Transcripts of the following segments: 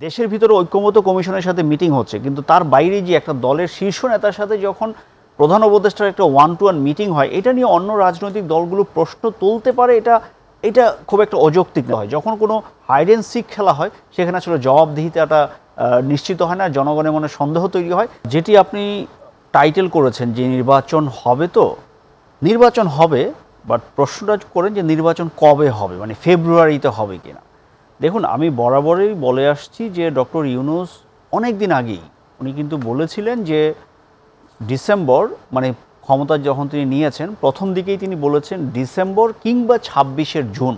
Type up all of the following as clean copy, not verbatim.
দেশের ভিতরে ঐক্যমত্য কমিশনের সাথে মিটিং হচ্ছে, কিন্তু তার বাইরে যে একটা দলের শীর্ষ নেতার সাথে যখন প্রধান উপদেষ্টার একটা ওয়ান টু ওয়ান মিটিং হয়, এটা নিয়ে অন্য রাজনৈতিক দলগুলো প্রশ্ন তুলতে পারে। এটা খুব একটা অযৌক্তিক নয়। যখন কোনো হাইড অ্যান্ড সিক খেলা হয়, সেখানে আসলে জবাবদিহিতাটা নিশ্চিত হয় না, জনগণের মনে সন্দেহ তৈরি হয়। যেটি আপনি টাইটেল করেছেন যে নির্বাচন হবে, তো নির্বাচন হবে, বাট প্রশ্নটা করেন যে নির্বাচন কবে হবে, মানে ফেব্রুয়ারিতে হবে কিনা। দেখুন, আমি বরাবরই বলে আসছি যে ডক্টর ইউনূস অনেক দিন আগেই উনি কিন্তু বলেছিলেন যে ডিসেম্বর, মানে ক্ষমতা যখন তিনি নিয়েছেন প্রথম দিকেই তিনি বলেছেন ডিসেম্বর কিংবা 26শে জুন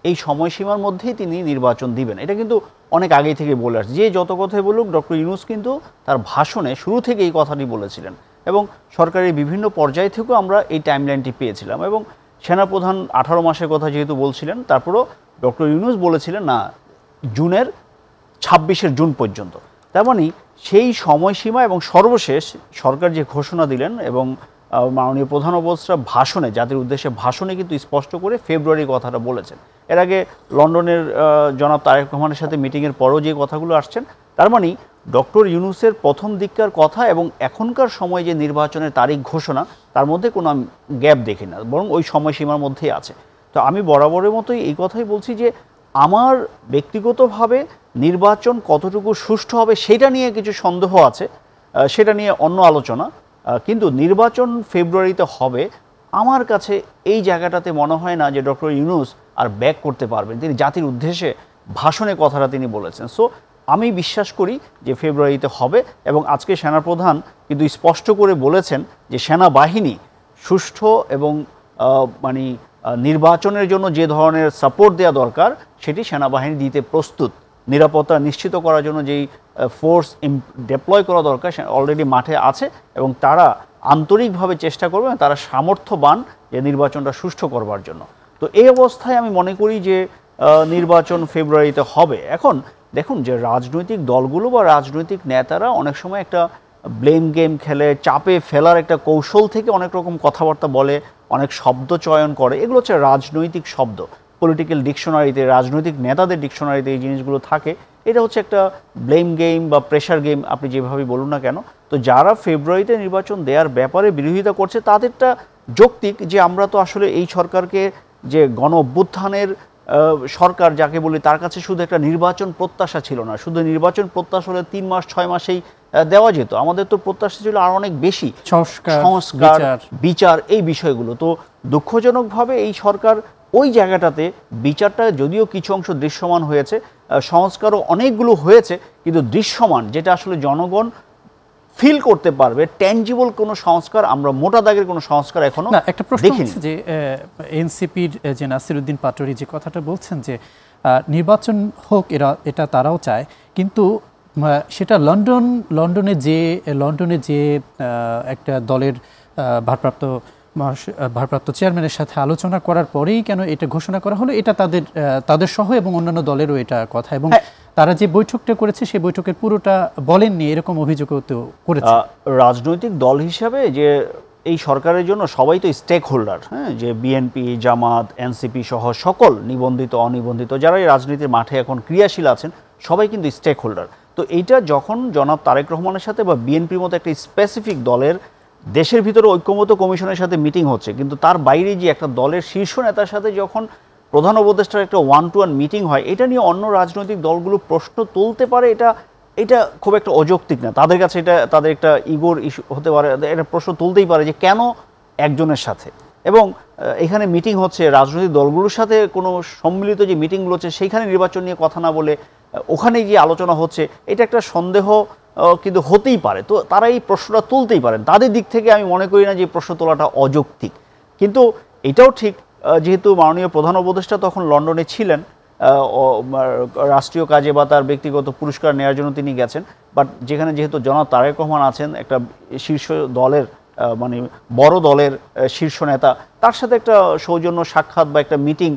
এই সময়সীমার মধ্যেই তিনি নির্বাচন দিবেন। এটা কিন্তু অনেক আগেই থেকে বলে আসছে। যে যত কথাই বলুক, ডক্টর ইউনূস কিন্তু তার ভাষণে শুরু থেকে এই কথাটি বলেছিলেন, এবং সরকারের বিভিন্ন পর্যায় থেকেও আমরা এই টাইমলাইনটি পেয়েছিলাম। এবং সেনাপ্রধান 18 মাসের কথা যেহেতু বলছিলেন, তারপরও ডক্টর ইউনূস বলেছিলেন না, জুনের 26শে জুন পর্যন্ত। তার মানে সেই সময়সীমা এবং সর্বশেষ সরকার যে ঘোষণা দিলেন এবং মাননীয় প্রধান উপদেষ্টা ভাষণে, জাতির উদ্দেশ্যে ভাষণে কিন্তু স্পষ্ট করে ফেব্রুয়ারি কথাটা বলেছেন। এর আগে লন্ডনের জনাব তারেক রহমানের সাথে মিটিংয়ের পরও যে কথাগুলো আসছেন, তার মানে ডক্টর ইউনূসের প্রথম দিককার কথা এবং এখনকার সময় যে নির্বাচনের তারিখ ঘোষণা, তার মধ্যে কোনো গ্যাপ দেখি না, বরং ওই সময়সীমার মধ্যেই আছে। তো আমি বরাবরের মতোই এই কথাই বলছি যে আমার ব্যক্তিগতভাবে নির্বাচন কতটুকু সুষ্ঠু হবে সেটা নিয়ে কিছু সন্দেহ আছে, সেটা নিয়ে অন্য আলোচনা। কিন্তু নির্বাচন ফেব্রুয়ারিতে হবে, আমার কাছে এই জায়গাটাতে মনে হয় না যে ডক্টর ইউনূস আর ব্যাক করতে পারবেন। তিনি জাতির উদ্দেশ্যে ভাষণে কথাটা তিনি বলেছেন। সো আমি বিশ্বাস করি যে ফেব্রুয়ারিতে হবে, এবং আজকে সেনাপ্রধান কিন্তু স্পষ্ট করে বলেছেন যে সেনাবাহিনী সুষ্ঠু এবং মানে নির্বাচনের জন্য যে ধরনের সাপোর্ট দেওয়া দরকার সেটি সেনাবাহিনী দিতে প্রস্তুত। নিরাপত্তা নিশ্চিত করার জন্য যেই ফোর্স ডেপ্লয় করা দরকার অলরেডি মাঠে আছে, এবং তারা আন্তরিকভাবে চেষ্টা করবে, তারা সামর্থ্যবান যে নির্বাচনটা সুষ্ঠু করবার জন্য। তো এই অবস্থায় আমি মনে করি যে নির্বাচন ফেব্রুয়ারিতে হবে। এখন দেখুন যে রাজনৈতিক দলগুলো বা রাজনৈতিক নেতারা অনেক সময় একটা ব্লেম গেম খেলে, চাপে ফেলার একটা কৌশল থেকে অনেক রকম কথাবার্তা বলে, অনেক শব্দ চয়ন করে। এগুলো হচ্ছে রাজনৈতিক শব্দ। পলিটিক্যাল ডিকশনারিতে, রাজনৈতিক নেতাদের ডিকশনারিতে এই জিনিসগুলো থাকে। এটা হচ্ছে একটা ব্লেম গেম বা প্রেশার গেম, আপনি যেভাবে বলুন না কেন। তো যারা ফেব্রুয়ারিতে নির্বাচন দেওয়ার ব্যাপারে বিরোধিতা করছে, তাদেরটা যৌক্তিক যে আমরা তো আসলে এই সরকারকে, যে গণ অভ্যুত্থানের সরকার যাকে বলি, তার কাছে শুধু একটা নির্বাচন প্রত্যাশা ছিল না। শুধু নির্বাচন প্রত্যাশা হলে 3 মাস 6 মাসেই দেওয়া যেত। আমাদের তো প্রত্যাশা ছিল আর অনেক বেশি, সংস্কার, বিচার, এই বিষয়গুলো। তো দুঃখজনকভাবে এই সরকার ওই জায়গাটাতে বিচারটা যদিও কিছু অংশ দৃশ্যমান হয়েছে, সংস্কারও অনেকগুলো হয়েছে, কিন্তু দৃশ্যমান যেটা আসলে জনগণ ফিল করতে পারবে, ট্যাঞ্জিবল কোনো সংস্কার, আমরা মোটা দাগের কোনো সংস্কার এখনো একটা প্রশ্ন হচ্ছে যে এনসিপির যে নাসিরউদ্দিন পাটোয়ারি যে কথাটা বলছেন যে নির্বাচন হোক, এটা তারাও চায়, কিন্তু সেটা লন্ডনে যে একটা দলের ভারপ্রাপ্ত চেয়ারম্যানের সাথে আলোচনা করার পরেই কেন এটা ঘোষণা করা হলো, এটা তাদের সহ এবং অন্যান্য দলেরও এটা কথা, এবং তারা যে বৈঠকটা করেছে সেই বৈঠকের পুরোটা বলেননি, এরকম অভিযোগও তো করেছে। রাজনৈতিক দল হিসাবে যে এই সরকারের জন্য সবাই তো স্টেক হোল্ডার, হ্যাঁ, যে বিএনপি, জামাত, এনসিপি সহ সকল নিবন্ধিত অনিবন্ধিত যারা এই রাজনীতির মাঠে এখন ক্রিয়াশীল আছেন, সবাই কিন্তু স্টেক হোল্ডার। তো এইটা যখন জনাব তারেক রহমানের সাথে বা বিএনপির মতো একটা স্পেসিফিক দলের দেশের ভিতরে ঐক্যমত্য কমিশনের সাথে মিটিং হচ্ছে, কিন্তু তার বাইরে যে একটা দলের শীর্ষ নেতার সাথে যখন প্রধান উপদেষ্টার একটা ওয়ান টু ওয়ান মিটিং হয়, এটা নিয়ে অন্য রাজনৈতিক দলগুলো প্রশ্ন তুলতে পারে। এটা খুব একটা অযৌক্তিক না। তাদের কাছে এটা তাদের একটা ইগোর ইস্যু হতে পারে, এটা প্রশ্ন তুলতেই পারে যে কেন একজনের সাথে, এবং এখানে মিটিং হচ্ছে রাজনৈতিক দলগুলোর সাথে কোনো সম্মিলিত যে মিটিংগুলো হচ্ছে সেইখানে নির্বাচন নিয়ে কথা না বলে ওখানেই যে আলোচনা হচ্ছে, এটা একটা সন্দেহ কিন্তু হতেই পারে। তো তারা এই প্রশ্নটা তুলতেই পারেন। তাদের দিক থেকে আমি মনে করি না যে প্রশ্ন তোলাটা অযৌক্তিক। কিন্তু এটাও ঠিক, যেহেতু মাননীয় প্রধান উপদেষ্টা তখন লন্ডনে ছিলেন রাষ্ট্রীয় কাজে বা তার ব্যক্তিগত পুরস্কার নেওয়ার জন্য তিনি গেছেন, বাট যেখানে যেহেতু জনাব তারেক রহমান আছেন, একটা শীর্ষ দলের মানে বড় দলের শীর্ষ নেতা, তার সাথে একটা সৌজন্য সাক্ষাৎ বা একটা মিটিং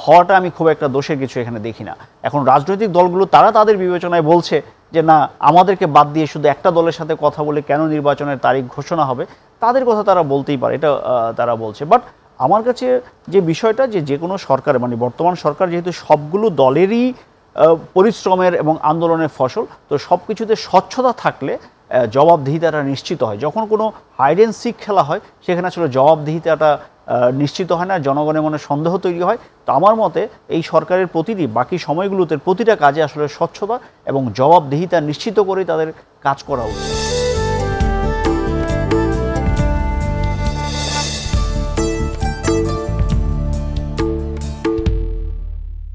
হওয়াটা আমি খুব একটা দোষের কিছু এখানে দেখি না। এখন রাজনৈতিক দলগুলো তারা তাদের বিবেচনায় বলছে যে না, আমাদেরকে বাদ দিয়ে শুধু একটা দলের সাথে কথা বলে কেন নির্বাচনের তারিখ ঘোষণা হবে, তাদের কথা তারা বলতেই পারে, এটা তারা বলছে। বাট আমার কাছে যে বিষয়টা যে কোনো সরকার, মানে বর্তমান সরকার যেহেতু সবগুলো দলেরই পরিশ্রমের এবং আন্দোলনের ফসল। তো সব কিছুতে স্বচ্ছতা থাকলে জবাবদিহিতাটা নিশ্চিত হয়। যখন কোনো হাইড অ্যান্ড সিক খেলা হয় সেখানে আসলে জবাবদিহিতাটা নিশ্চিত হয় না, জনগণের মনে সন্দেহ তৈরি হয়। তো আমার মতে এই সরকারের প্রতিটি বাকি সময়গুলোতে প্রতিটা কাজে আসলে স্বচ্ছতা এবং জবাবদিহিতা নিশ্চিত করেই তাদের কাজ করা উচিত।